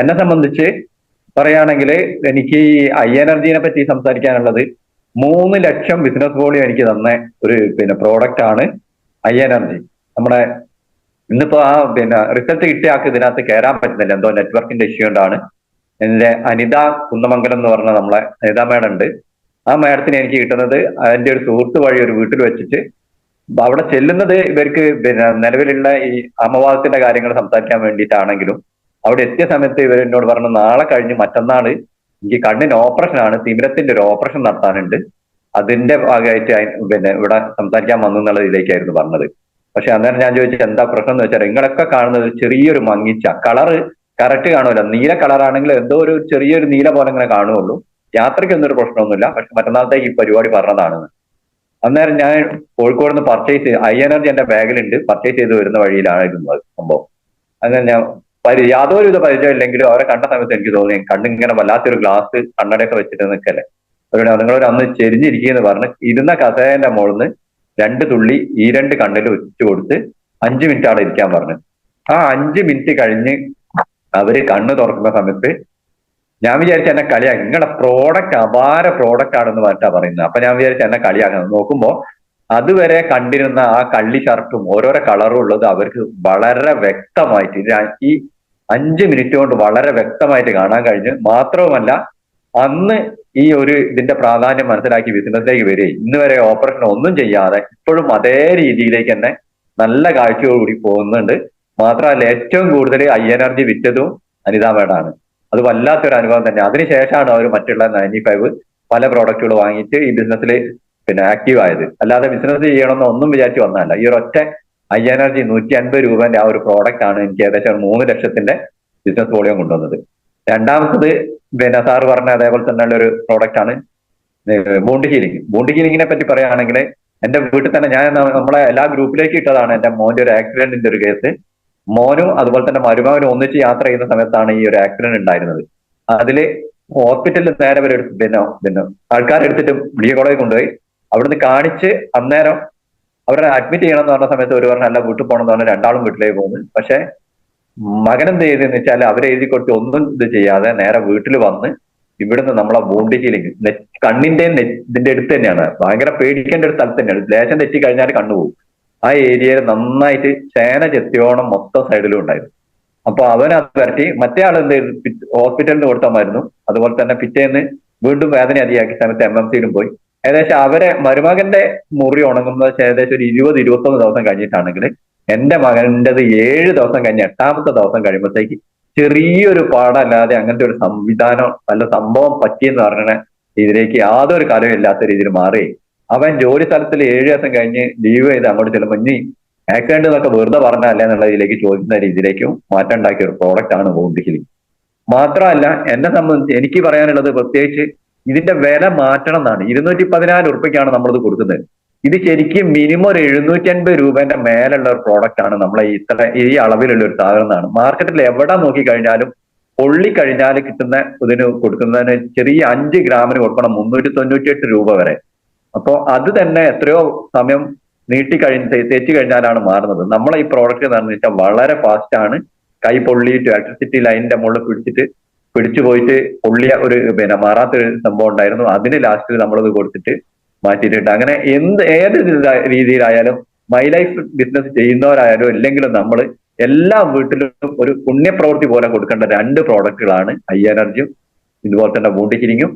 എന്നെ സംബന്ധിച്ച് പറയുകയാണെങ്കിൽ എനിക്ക് ഈ ഐ എനർജീനെ പറ്റി സംസാരിക്കാനുള്ളത് 3 ലക്ഷം ബിസിനസ് വോളിയം എനിക്ക് തന്ന ഒരു പ്രോഡക്റ്റ് ആണ് ഐ എനർജി. നമ്മുടെ ഇന്നിപ്പോ ആ റിസൾട്ട് കിട്ടിയ ആൾക്ക് ഇതിനകത്ത് കയറാൻ പറ്റുന്നില്ല, എന്തോ നെറ്റ്വർക്കിന്റെ ഇഷ്യൂ കൊണ്ടാണ്. എന്റെ അനിത കുന്നമംഗലം എന്ന് പറഞ്ഞ നമ്മളെ അനിത മേഡം ഉണ്ട്. ആ മേഡത്തിന് എനിക്ക് കിട്ടുന്നത് അതിന്റെ ഒരു സുഹൃത്ത് വഴി ഒരു വീട്ടിൽ വെച്ചിട്ട് അവിടെ ചെല്ലുന്നത് ഇവർക്ക് നിലവിലുള്ള ഈ അമവാദത്തിന്റെ കാര്യങ്ങൾ സംസാരിക്കാൻ വേണ്ടിയിട്ടാണെങ്കിലും അവിടെ എത്തിയ സമയത്ത് ഇവർ എന്നോട് പറഞ്ഞു നാളെ കഴിഞ്ഞ് മറ്റന്നാള് എനിക്ക് കണ്ണിന് ഓപ്പറേഷൻ ആണ്, തിമിരത്തിന്റെ ഒരു ഓപ്പറേഷൻ നടത്താനുണ്ട്, അതിന്റെ ഭാഗമായിട്ട് ഇവിടെ സംസാരിക്കാൻ വന്നു എന്നുള്ള ഇതിലേക്കായിരുന്നു പറഞ്ഞത്. പക്ഷെ അന്നേരം ഞാൻ ചോദിച്ചത് എന്താ പ്രശ്നം എന്ന് വെച്ചാൽ നിങ്ങളൊക്കെ കാണുന്നത് ചെറിയൊരു മങ്ങിച്ച കളറ് കറക്റ്റ് കാണുമല്ലോ, നീല കളറാണെങ്കിൽ എന്തോ ഒരു ചെറിയൊരു നീല പോലെ ഇങ്ങനെ കാണുകയുള്ളൂ, യാത്രയ്ക്കൊന്നും ഒരു പ്രശ്നമൊന്നുമില്ല, പക്ഷെ മറ്റന്നാളത്തേക്ക് ഈ പരിപാടി പറഞ്ഞതാണെന്ന്. അന്നേരം ഞാൻ കോഴിക്കോട് നിന്ന് പർച്ചേസ് ഐ എനർജി എന്റെ ബാഗിലുണ്ട്, പർച്ചേസ് ചെയ്ത് വരുന്ന വഴിയിലായിരുന്നു സംഭവം. അങ്ങനെ ഞാൻ യാതൊരു വിധ പരിചയം ഇല്ലെങ്കിലും അവരെ കണ്ട സമയത്ത് എനിക്ക് തോന്നി കണ്ണിങ്ങനെ വല്ലാത്തൊരു ഗ്ലാസ് കണ്ണടയൊക്കെ വെച്ചിട്ട് നിൽക്കല്ലേ, അവരുടെ നിങ്ങളൊരു അന്ന് ചെരിഞ്ഞിരിക്കുകയെന്ന് പറഞ്ഞ് ഇരുന്ന കസേരന്റെ മുകളിൽ നിന്ന് 2 തുള്ളി ഈ 2 കണ്ണിൽ വെച്ചു കൊടുത്ത് 5 മിനിറ്റ് അവിടെ ഇരിക്കാൻ പറഞ്ഞു. ആ 5 മിനിറ്റ് കഴിഞ്ഞ് അവര് കണ്ണ് തുറക്കുന്ന സമയത്ത് ഞാൻ വിചാരിച്ച എന്നെ കളിയാക്കി, നിങ്ങളുടെ പ്രോഡക്റ്റ് അപാര പ്രോഡക്റ്റ് ആണെന്ന് പറഞ്ഞിട്ടാ പറയുന്നത്. അപ്പൊ ഞാൻ വിചാരിച്ച എന്നെ കളിയാക്കുന്നത്. നോക്കുമ്പോ അതുവരെ കണ്ടിരുന്ന ആ കള്ളി ഷർട്ടും ഓരോരോ കളറും ഉള്ളത് അവർക്ക് വളരെ വ്യക്തമായിട്ട് ഈ 5 മിനിറ്റ് കൊണ്ട് വളരെ വ്യക്തമായിട്ട് കാണാൻ കഴിഞ്ഞു. മാത്രവുമല്ല അന്ന് ഈ ഒരു ഇതിന്റെ പ്രാധാന്യം മനസ്സിലാക്കി ബിസിനസ്സിലേക്ക് വരികയും ഇന്ന് വരെ ഓപ്പറേഷൻ ഒന്നും ചെയ്യാതെ ഇപ്പോഴും അതേ രീതിയിലേക്ക് തന്നെ നല്ല കാഴ്ചയോടുകൂടി പോകുന്നുണ്ട്. മാത്രമല്ല ഏറ്റവും കൂടുതൽ ഐ എനർജി വിറ്റതും അനിതാ മേഡാണ്. അത് വല്ലാത്തൊരു അനുഭവം തന്നെ. അതിനുശേഷമാണ് അവർ മറ്റുള്ള 95 പല പ്രോഡക്റ്റുകൾ വാങ്ങിയിട്ട് ഈ ബിസിനസ്സിൽ ആക്റ്റീവ് ആയത്. അല്ലാതെ ബിസിനസ് ചെയ്യണമെന്ന് ഒന്നും വിചാരിച്ച് വന്നതല്ല. ഈ ഒരൊറ്റ ഐ എനർജി 150 രൂപന്റെ ആ ഒരു പ്രോഡക്റ്റ് ആണ് എനിക്ക് ഏകദേശം 3 ലക്ഷത്തിന്റെ ബിസിനസ് വോളിയം കൊണ്ടുവന്നത്. രണ്ടാമത്തത് സാറ് പറഞ്ഞ അതേപോലെ തന്നെയുള്ള ഒരു പ്രോഡക്റ്റ് ആണ് ബോണ്ട് ഹീലിംഗ്. ബോണ്ട് ഹീലിംഗിനെ പറ്റി പറയുകയാണെങ്കിൽ എന്റെ വീട്ടിൽ തന്നെ ഞാൻ നമ്മളെ എല്ലാ ഗ്രൂപ്പിലേക്ക് ഇട്ടതാണ് എന്റെ മോന്റെ ഒരു ആക്സിഡന്റിന്റെ ഒരു കേസ്. മോനും അതുപോലെ തന്നെ മരുമകനും ഒന്നിച്ച് യാത്ര ചെയ്യുന്ന സമയത്താണ് ഈ ഒരു ആക്സിഡന്റ് ഉണ്ടായിരുന്നത്. അതില് ഹോസ്പിറ്റലിൽ നേരെ വരെ ആൾക്കാരെടുത്തിട്ട് മെഡിക്കൽ കോളേജിൽ കൊണ്ടുപോയി അവിടുന്ന് കാണിച്ച് അന്നേരം അവരെ അഡ്മിറ്റ് ചെയ്യണം എന്ന് പറഞ്ഞ സമയത്ത് ഒരു പറഞ്ഞ അല്ല വീട്ടിൽ പോകണം എന്ന് പറഞ്ഞാൽ രണ്ടാളും വീട്ടിലേക്ക് പോകുന്നു. പക്ഷെ മകൻ എന്ത് ചെയ്തെന്ന് വെച്ചാൽ അവരെ എഴുതി കൊടുത്ത് ഒന്നും ഇത് ചെയ്യാതെ നേരെ വീട്ടിൽ വന്ന് ഇവിടുന്ന് നമ്മളെ ബോണ്ട് ഹീലിംഗ് കണ്ണിന്റെ ഇതിന്റെ അടുത്ത് തന്നെയാണ്, ഭയങ്കര പേടിക്കേണ്ട ഒരു സ്ഥലത്ത് തന്നെയാണ്. ലേശം തെറ്റി കഴിഞ്ഞാൽ കണ്ണുപോകും. ആ ഏരിയയിൽ നന്നായിട്ട് ചേന ചെത്തിയോണം മൊത്തം സൈഡിലും ഉണ്ടായിരുന്നു. അപ്പൊ അവനത് വരട്ടി മറ്റേ ആൾ എന്ത് ചെയ്തു ഹോസ്പിറ്റലിന് കൊടുത്താൽ മരുന്നു. അതുപോലെ തന്നെ പിറ്റേന്ന് വീണ്ടും വേദന അധികമാക്കി സമയത്ത് MMC-യിലും പോയി. ഏകദേശം അവരെ മരുമകന്റെ മുറി ഉണങ്ങുന്നത് ഏകദേശം ഒരു 20-21 ദിവസം കഴിഞ്ഞിട്ടാണെങ്കിൽ എന്റെ മകൻ്റെത് 7 ദിവസം കഴിഞ്ഞ് 8ാമത്തെ ദിവസം കഴിയുമ്പോഴത്തേക്ക് ചെറിയൊരു പാടല്ലാതെ അങ്ങനത്തെ ഒരു സംവിധാനം നല്ല സംഭവം പറ്റിയെന്ന് പറഞ്ഞ ഇതിലേക്ക് യാതൊരു കലവും ഇല്ലാത്ത രീതിയിൽ മാറി. അവൻ ജോലി സ്ഥലത്തിൽ 7 ദിവസം കഴിഞ്ഞ് ലീവ് ചെയ്ത് അങ്ങോട്ട് ചെല്ലുമ്പോൾ ഇനി ആക്സിഡന്റ് എന്നൊക്കെ വെറുതെ പറഞ്ഞല്ലേ എന്നുള്ള ഇതിലേക്ക് ചോദിക്കുന്ന രീതിയിലേക്കും മാറ്റം ഉണ്ടാക്കിയ ഒരു പ്രോഡക്റ്റ് ആണ് ബോണ്ട് ഹീലിംഗ്. മാത്രമല്ല എന്നെ സംബന്ധിച്ച് എനിക്ക് പറയാനുള്ളത് പ്രത്യേകിച്ച് ഇതിന്റെ വില മാറ്റണം എന്നാണ്. 214 ഉറുപ്പിക്കാണ് നമ്മളിത് കൊടുക്കുന്നത്. ഇത് ശരിക്കും മിനിമം ഒരു 750 രൂപന്റെ മേലുള്ള ഒരു പ്രോഡക്റ്റ് ആണ് നമ്മളെ ഈ അളവിലുള്ള ഒരു സാധനം എന്നാണ്. മാർക്കറ്റിൽ എവിടെ നോക്കിക്കഴിഞ്ഞാലും പൊള്ളിക്കഴിഞ്ഞാൽ കിട്ടുന്ന ഇതിന് കൊടുക്കുന്നതിന് ചെറിയ 5 ഗ്രാമിന് കൊടുക്കണം 398 രൂപ വരെ. അപ്പോ അത് തന്നെ എത്രയോ സമയം തെറ്റി കഴിഞ്ഞാലാണ് മാറുന്നത്. നമ്മളെ ഈ പ്രോഡക്റ്റ് എന്ന് വെച്ചാൽ വളരെ ഫാസ്റ്റ് ആണ്. കൈ പൊള്ളിയിട്ട് ഇലക്ട്രിസിറ്റി ലൈനിന്റെ മുകളിൽ പിടിച്ചു പോയിട്ട് പൊള്ളിയ ഒരു മാറാത്തൊരു സംഭവം ഉണ്ടായിരുന്നു. അതിന് ലാസ്റ്റ് നമ്മളത് കൊടുത്തിട്ട് മാറ്റിയിട്ടുണ്ട്. അങ്ങനെ ഏത് രീതിയിലായാലും മൈ ലൈഫ് ബിസിനസ് ചെയ്യുന്നവരായാലും ഇല്ലെങ്കിലും നമ്മൾ എല്ലാ വീട്ടിലും ഒരു പുണ്യപ്രവൃത്തി പോലെ കൊടുക്കേണ്ട 2 പ്രോഡക്റ്റുകളാണ് ഐ എനർജിയും ഇതുപോലെ തന്നെ ബോണ്ട് ഹീലിംഗും